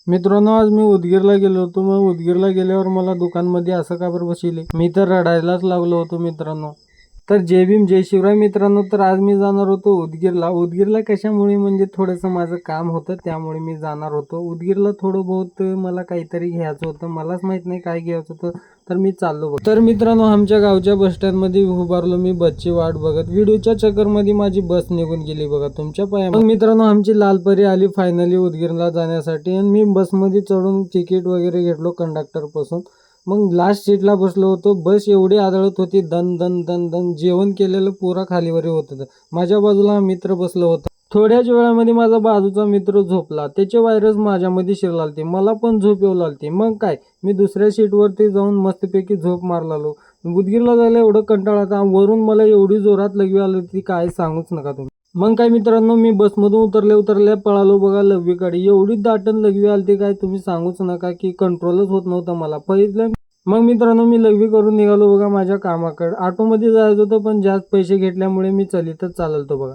मित्रांनो, आज मी उदगीरला गेलो होतो. मग उदगीरला गेल्यावर मला दुकानमध्ये असं का बरं बसले, मी तर रडायलाच लागलो होतो मित्रांनो. तर जय भीम जय शिवराय मित्रांनो. तर आज मी जाणार होतो उदगीरला कशामुळे म्हणजे थोडंसं माझं काम होतं, त्यामुळे मी जाणार होतो उदगीरला. थोडं बहुत मला काहीतरी घ्यायचं होतं, मलाच माहित नाही काय घ्यायचं होतं. तर मी चाललो. तर मित्रांनो, आमच्या गावच्या बस स्टँडमध्ये उभारलो मी बसची वाट बघत. व्हिडिओच्या चक्करमध्ये माझी बस निघून गेली बघा तुमच्या पाया. मग मित्रांनो, आमची लालपरी आली फायनली उदगीरला जाण्यासाठी. आणि मी बसमध्ये चढून तिकीट वगैरे घेतलो कंडक्टर पासून. मग लास्ट सीटला बसलो होतो. बस एवढी आदळत होती, दन दन दन दन. जेवण केलेलं पुरा खालीवरी होत होतं. माझ्या बाजूला मित्र बसलो होता. थोड्याच वेळामध्ये माझा बाजूचा मित्र झोपला. त्याचे व्हायरस माझ्यामध्ये शिरलालते, मला पण झोप येऊ लागली. मग काय, मी दुसऱ्या सीटवरती जाऊन मस्तपैकी झोप मारलालो. उदगीरला जायला एवढं कंटाळा, वरून मला एवढी जोरात लघवी आली होती काय सांगूच नका तुम्ही. मग काय मित्रांनो, मी बसमधून उतरल्या पळालो बघा लघवीकडे. एवढी दाटन लघवी आलती काय तुम्ही सांगूच नका, की कंट्रोलच होत नव्हतं मला पहिलं. मग मित्रांनो, मी लघवी करून निघालो बघा माझ्या कामाकडे. ऑटोमध्ये जायचं होतं, पण जास्त पैसे घेतल्यामुळे मी चलितच चालतो बघा.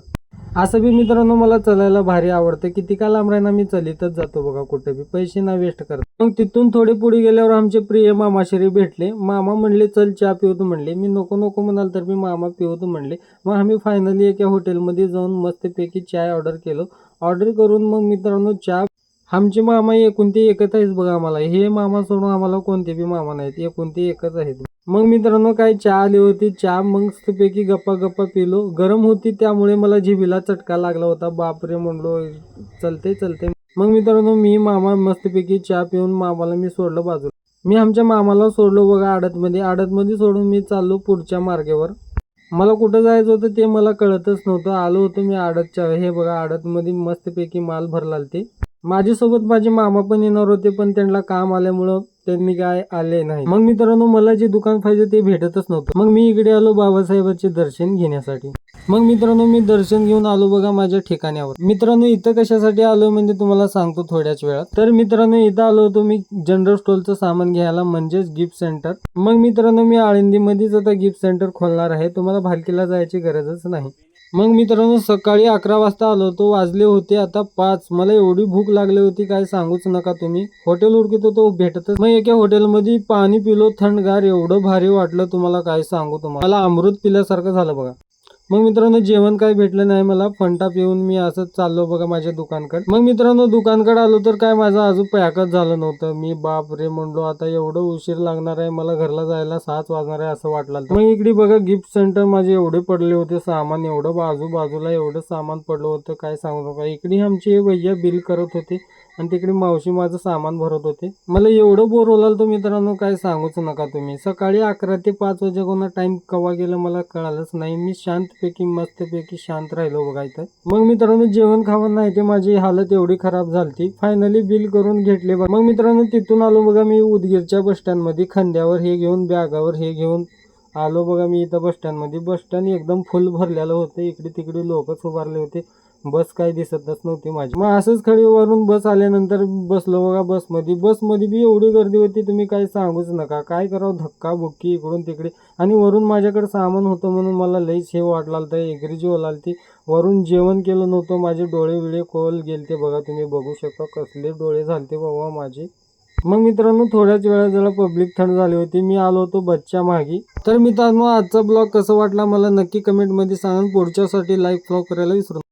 असं बी मित्रांनो, मला चालायला भारी आवडतं. किती का लांब राहिना मी चलितच जातो बघा, कुठे बी पैसे ना वेस्ट करत. मग तिथून थोडे पुढे गेल्यावर आमचे प्रिय मामाश्री भेटले. मामा म्हणले चल चहा पिवतो म्हणले. मी नको नको म्हणाल तर मी मामा पिवतो म्हणले. मग आम्ही फायनली एका हॉटेलमध्ये जाऊन मस्तपैकी चाय ऑर्डर केलो. ऑर्डर करून मग मित्रांनो चहा, आमचे मामा एकूण ते एकच आहेत बघा. आम्हाला हे मामा सोडून आम्हाला कोणते बी मामा नाहीत, एकूण ते एकच आहेत. मग मित्रांनो, काय चहा आली होती. चहा मस्तपैकी गप्पा गप्पा पिलो. गरम होती त्यामुळे मला जिभेला चटका लागला होता. बापरे म्हणलो, चलते चलते. मग मित्रांनो, मी मामा मस्तपैकी चहा पिऊन मामाला मी सोडलं बाजूला. मी आमच्या मामाला सोडलो बघा आडतमध्ये सोडून मी चाललो पुढच्या मार्गावर. मला कुठं जायचं होतं ते मला कळतच नव्हतं. आलो होतो मी आडतच्या, हे बघा आडतमध्ये मस्तपैकी माल भरला ते. माझ्यासोबत माझे मामा पण येणार होते, पण त्यांना काम आल्यामुळं त्यांनी काय आले नाही. मग मित्रांनो, मला जे दुकान पाहिजे ते भेटतच नव्हतं. मग मी इकडे आलो बाबासाहेबांचे दर्शन घेण्यासाठी. मग मित्रांनो, मी दर्शन घेऊन आलो बघा माझ्या ठिकाण्यावर. मित्रांनो, इथं कशासाठी आलो म्हणजे तुम्हाला सांगतो थोड्याच वेळात. तर मित्रांनो, इथं आलो होतो मी जनरल स्टोअरचं सामान घ्यायला, म्हणजेच गिफ्ट सेंटर. मग मित्रांनो, मी आळंदीमध्येच आता गिफ्ट सेंटर खोलणार आहे. तुम्हाला भालकीला जायची गरजच नाही. मग मित्रांनो, सकाळी 11 वाजता आलो होतो, वाजले होते आता 5. मला एवढी भूक लागली होती काय सांगूच नका तुम्ही. हॉटेल उडकीत होतो, भेटतच. मग एका हॉटेलमध्ये पाणी पिलो थंडगार, एवढं भारी वाटलं तुम्हाला काय सांगू. मला अमृत पिल्यासारखं झालं बघा. मग मित्रांनो, जेवण काय भेटलं नाही मला. फंटा पिऊन मी असंच चाललो बघा माझ्या दुकानकडे. मग मित्रांनो, दुकानकडे आलो तर काय माझं अजून पॅकच झालं नव्हतं. मी बाप रे म्हणलो, आता एवढं उशीर लागणार आहे मला घरला जायला, 6 वाजणार आहे असं वाटलं. मग इकडे बघा गिफ्ट सेंटर माझे एवढे पडले होते सामान, एवढं बाजूला एवढं सामान पडलं होतं काय सांगू नका. इकडे आमचे भैया बिल करत होते आणि तिकडे मावशी माझं सामान भरत होते. मला एवढं बोर होलं तर मित्रांनो काय सांगूच नका तुम्ही. सकाळी 11 ते 5 वाजेकोना टाइम कवा गेलं मला कळालंच नाही. मी शांतपैकी मस्तपैकी शांत राहिलो बघा इथं. मग मित्रांनो, जेवण खावं नाही ते माझी हालत एवढी खराब झाली. फायनली बिल करून घेतले बघा. मग मित्रांनो, तिथून आलो बघा मी उदगीरच्या बस स्टँड मध्ये. खांद्यावर हे घेऊन, बॅगावर हे घेऊन आलो बघा मी इथं बस स्टँड मध्ये. बस स्टँड एकदम फुल भरलेलं होतं. इकडे तिकडे लोकच उभारले होते. बस काही दिसतच नव्हती माझी. मग असंच खडीवरून बस आल्यानंतर बसलो बघा बसमध्ये बी एवढी गर्दी होती तुम्ही काय सांगूच नका. काय करावं, धक्का बुक्की इकडून तिकडे. आणि वरून माझ्याकडे सामान होतं म्हणून मला लईच हे वाटलं तर एगरीजी ओलालती. वरून जेवण केलं नव्हतं, माझे डोळे विळे खोल गेलते बघा. तुम्ही बघू शकता कसले डोळे झालते बाबा माझे. मग मित्रांनो, थोड्याच वेळात जरा पब्लिक थंड झाली होती. मी आलो होतो बसच्या मागे. तर मित्रांनो, आजचा ब्लॉग कसा वाटला मला नक्की कमेंटमध्ये सांगा. पुढच्यासाठी लाईक फॉलो करायला विसरू नका.